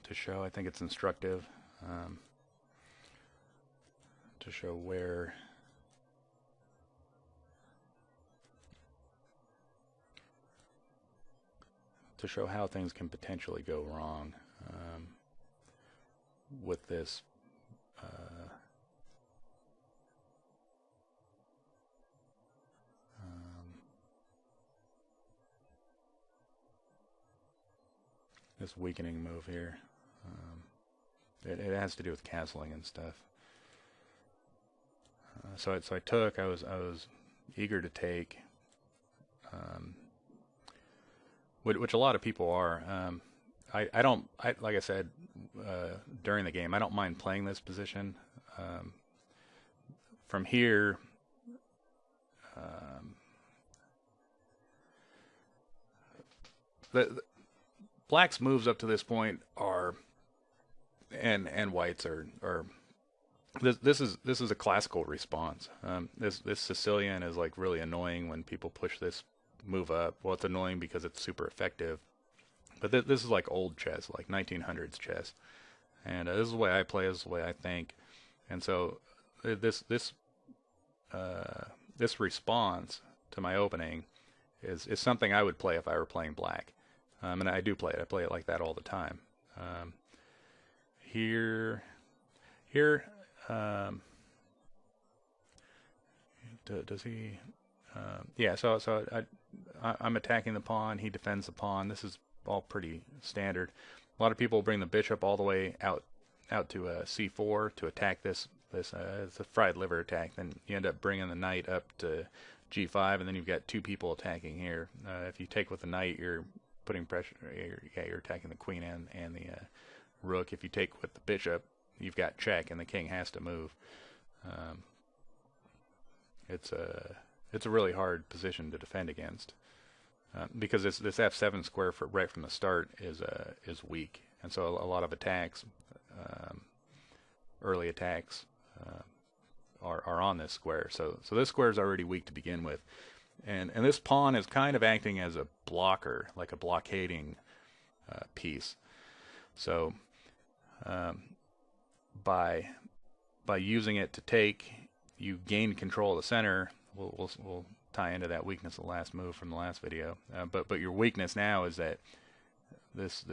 to show. I think it's instructive to show where how things can potentially go wrong with this this weakening move here. It has to do with castling and stuff. So I took. I was eager to take, which a lot of people are. I don't. Like I said during the game, I don't mind playing this position. From here, the Black's moves up to this point are, and White's are this is a classical response. This Sicilian is like really annoying when people push this move up. Well, it's annoying because it's super effective, but this is like old chess, like 1900s chess, and this is the way I play. This is the way I think, and so this response to my opening is something I would play if I were playing Black, and I do play it. I play it like that all the time. Here. Does he? Yeah. So I'm attacking the pawn. He defends the pawn. This is all pretty standard. A lot of people bring the bishop all the way out to c4 to attack this. It's a fried liver attack. Then you end up bringing the knight up to g5, and then you've got two people attacking here. If you take with the knight, you're putting pressure. You're attacking the queen and the rook. If you take with the bishop, you've got check, and the king has to move. It's a really hard position to defend against because this f7 square right from the start is weak, and so a lot of attacks, early attacks, are on this square. So this square is already weak to begin with, and this pawn is kind of acting as a blocker, like a blockading piece. So by using it to take, you gain control of the center. We'll tie into that weakness of the last move from the last video. But your weakness now is that this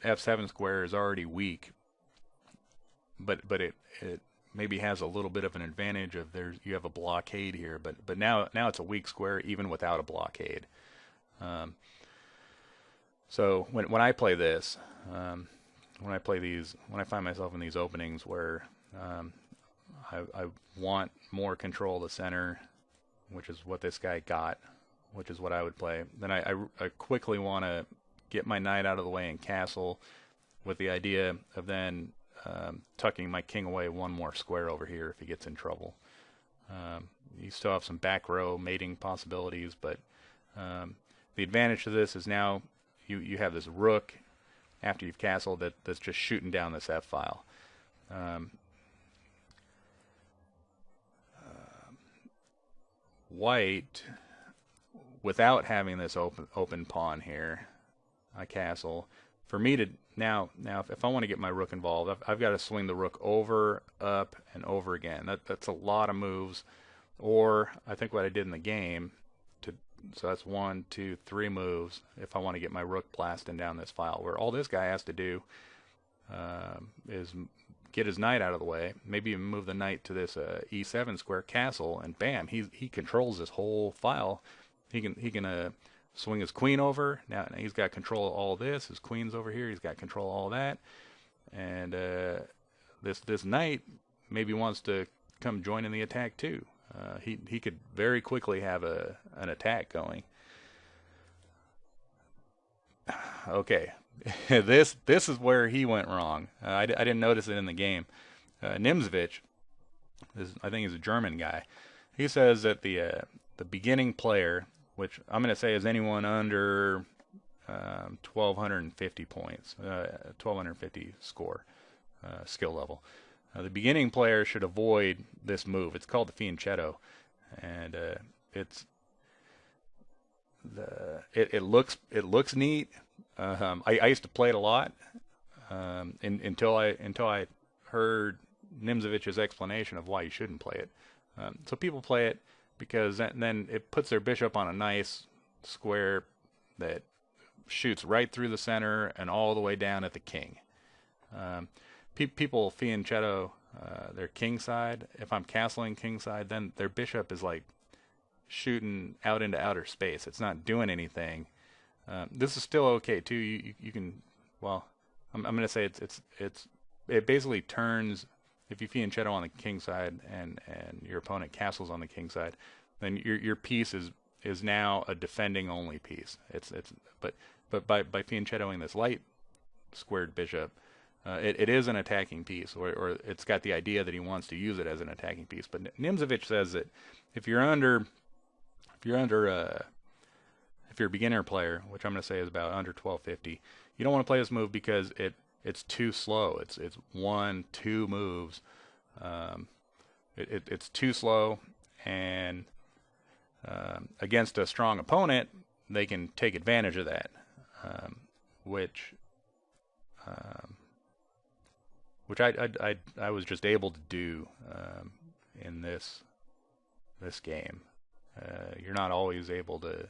f7 square is already weak, but it maybe has a little bit of an advantage of you have a blockade here, but now it's a weak square even without a blockade. So when I play this, when I find myself in these openings where I want more control of the center, which is what this guy got, which is what I would play, then I quickly want to get my knight out of the way and castle, with the idea of then tucking my king away one more square over here if he gets in trouble. You still have some back row mating possibilities, but the advantage to this is now you have this rook after you've castled that's just shooting down this f file. White, without having this open pawn here, I castle. For me to now if I want to get my rook involved, I've got to swing the rook over, up, and over again. That's a lot of moves. Or I think what I did in the game, so that's 1, 2, 3 moves if I want to get my rook blasting down this file, where all this guy has to do is get his knight out of the way, maybe even move the knight to this e7 square castle, and bam, he controls this whole file. He can swing his queen over. Now he's got control of all this. His queen's over here. He's got control of all that, and this knight maybe wants to come join in the attack too. He could very quickly have an attack going. Okay, this is where he went wrong. I didn't notice it in the game. Nimzovich, I think he's a German guy. He says that the beginning player, which I'm going to say is anyone under 1,250 points, 1,250 score, skill level. The beginning player should avoid this move. It's called the fianchetto, and it looks neat. I used to play it a lot. until I heard Nimzovich's explanation of why you shouldn't play it. So people play it because then it puts their bishop on a nice square that shoots right through the center and all the way down at the king. People fianchetto their king side. If I'm castling king side, then their bishop is like shooting out into outer space. It's not doing anything. This is still okay too. You can, well, I'm going to say it basically turns, if you fianchetto on the king side and your opponent castles on the king side, then your piece is now a defending only piece. But by fianchettoing this light squared bishop, it is an attacking piece, or it's got the idea that he wants to use it as an attacking piece. But Nimzovich says that if you're a beginner player, which I'm going to say is about under 1250, you don't want to play this move because it's too slow. It's 1-2 moves. It's too slow, and against a strong opponent, they can take advantage of that, which I was just able to do in this game. You're not always able to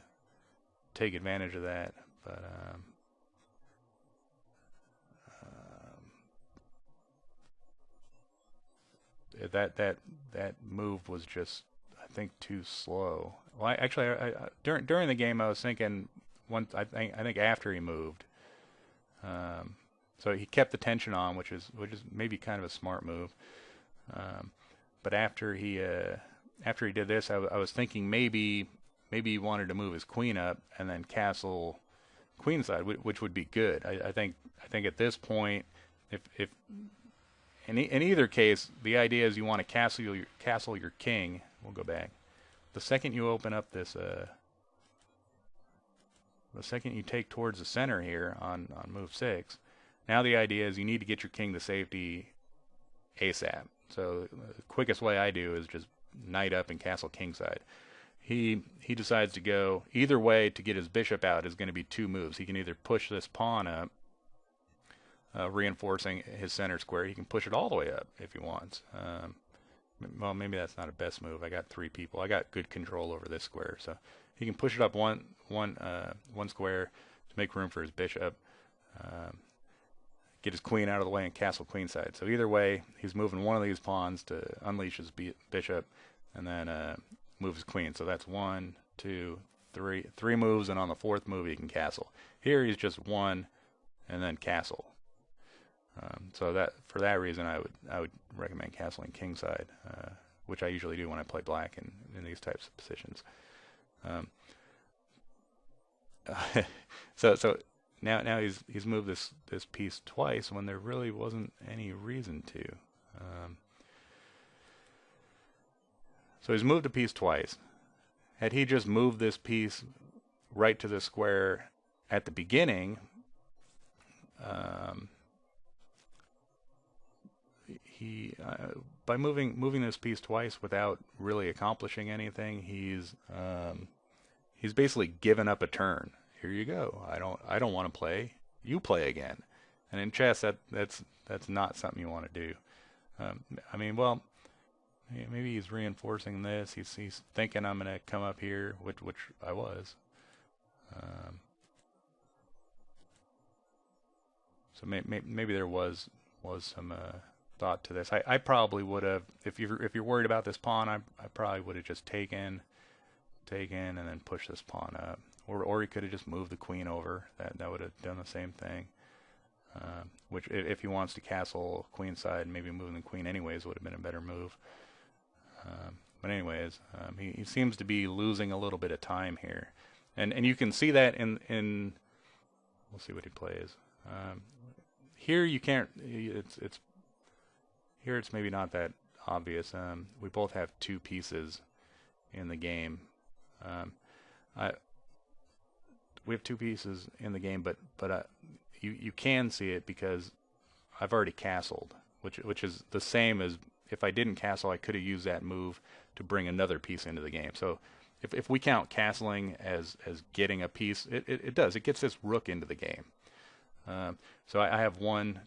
take advantage of that, but that move was just, I think, too slow. Well, during the game I was thinking I think after he moved. So he kept the tension on, which is maybe kind of a smart move. But after he did this, I was thinking maybe he wanted to move his queen up and then castle queenside, which would be good. I think at this point, if in either case, the idea is you want to castle your king. We'll go back. The second you open up this, the second you take towards the center here on move 6. Now the idea is you need to get your king to safety ASAP. So the quickest way I do is just knight up and castle kingside. He decides to go either way to get his bishop out is going to be 2 moves. He can either push this pawn up, reinforcing his center square. He can push it all the way up if he wants. Well, maybe that's not a best move. I got 3 people. I got good control over this square, so he can push it up one square to make room for his bishop. Get his queen out of the way and castle queenside. So either way, he's moving one of these pawns to unleash his bishop, and then move his queen. So that's 1, 2, 3 moves, and on the 4th move he can castle. Here he's just 1 and then castle. So that for that reason I would recommend castling kingside, which I usually do when I play black in these types of positions. So now he's moved this piece twice when there really wasn't any reason to. So he's moved a piece twice. Had he just moved this piece right to the square at the beginning, by moving this piece twice without really accomplishing anything, he's basically given up a turn. Here you go. I don't want to play. You play again. And in chess, that's not something you want to do. I mean, well, maybe he's reinforcing this. He's thinking I'm going to come up here, which I was. So maybe there was some thought to this. I probably would have, if you're worried about this pawn, I probably would have just taken and then pushed this pawn up. Or he could have just moved the queen over. That would have done the same thing. Which, if he wants to castle queenside, maybe moving the queen anyways would have been a better move. But anyways, he seems to be losing a little bit of time here, and you can see that in we'll see what he plays. Here you can't. Here it's maybe not that obvious. We both have 2 pieces in the game. We have 2 pieces in the game, but you can see it because I've already castled, which is the same as if I didn't castle, I could have used that move to bring another piece into the game. So if we count castling as getting a piece, it does. It gets this rook into the game. So I have 1,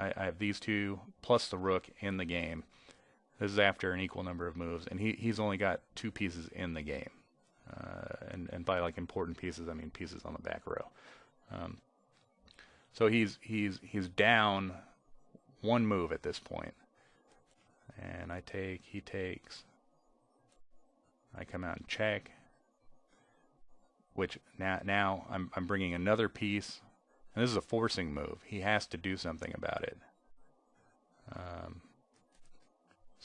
I have these two plus the rook in the game. This is after an equal number of moves, and he's only got 2 pieces in the game. And by like important pieces, I mean pieces on the back row. So he's down 1 move at this point. And I take, he takes. I come out and check. Which now I'm bringing another piece. And this is a forcing move. He has to do something about it.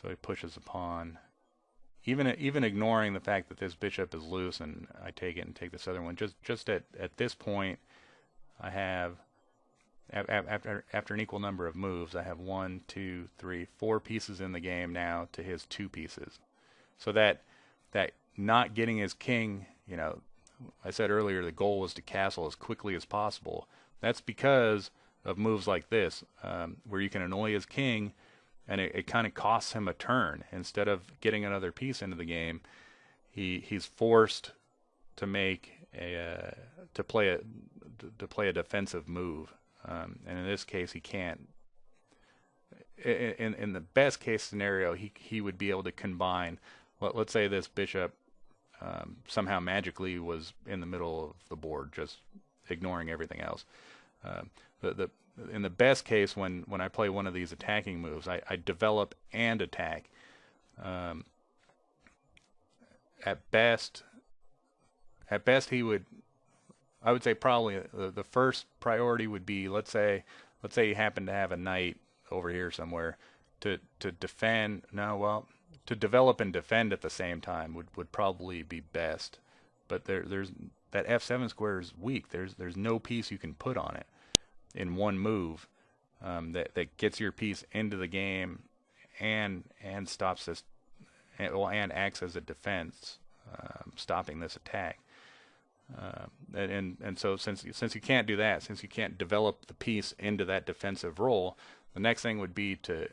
So he pushes a pawn. Even ignoring the fact that this bishop is loose and I take it and take this other one. Just at this point, I have after an equal number of moves, I have 1, 2, 3, 4 pieces in the game now to his 2 pieces. So that not getting his king, you know, I said earlier the goal was to castle as quickly as possible. That's because of moves like this, where you can annoy his king, and it kind of costs him a turn. Instead of getting another piece into the game, he's forced to make to play a defensive move, and in this case he can't. In the best case scenario, he would be able to combine. Let's say this bishop somehow magically was in the middle of the board, just ignoring everything else. In the best case, when I play one of these attacking moves, I develop and attack. At best he would. I would say probably the first priority would be, let's say you happen to have a knight over here somewhere, to defend. No, well, to develop and defend at the same time would probably be best. But there's that f7 square is weak. There's no piece you can put on it in one move that gets your piece into the game and stops this, and acts as a defense, stopping this attack. And so since you can't do that, since you can't develop the piece into that defensive role, the next thing would be to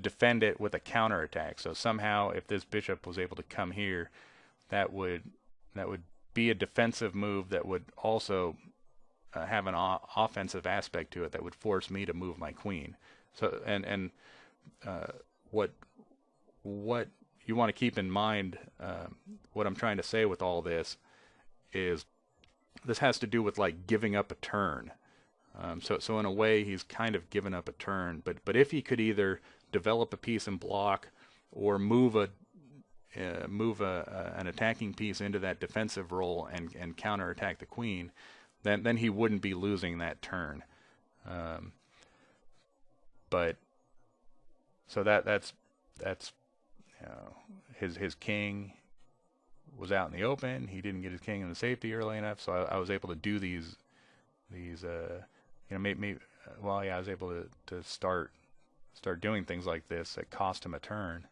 defend it with a counterattack. So somehow, if this bishop was able to come here, that would be a defensive move that would also have an offensive aspect to it that would force me to move my queen. So and what you want to keep in mind, what I'm trying to say with all this is this has to do with like giving up a turn. So in a way, he's kind of given up a turn. But if he could either develop a piece and block, or move an attacking piece into that defensive role and counterattack the queen, then he wouldn't be losing that turn. But so that's you know, his king was out in the open. He didn't get his king in the safety early enough, so I was able to do these you know, maybe I was able to start doing things like this that cost him a turn.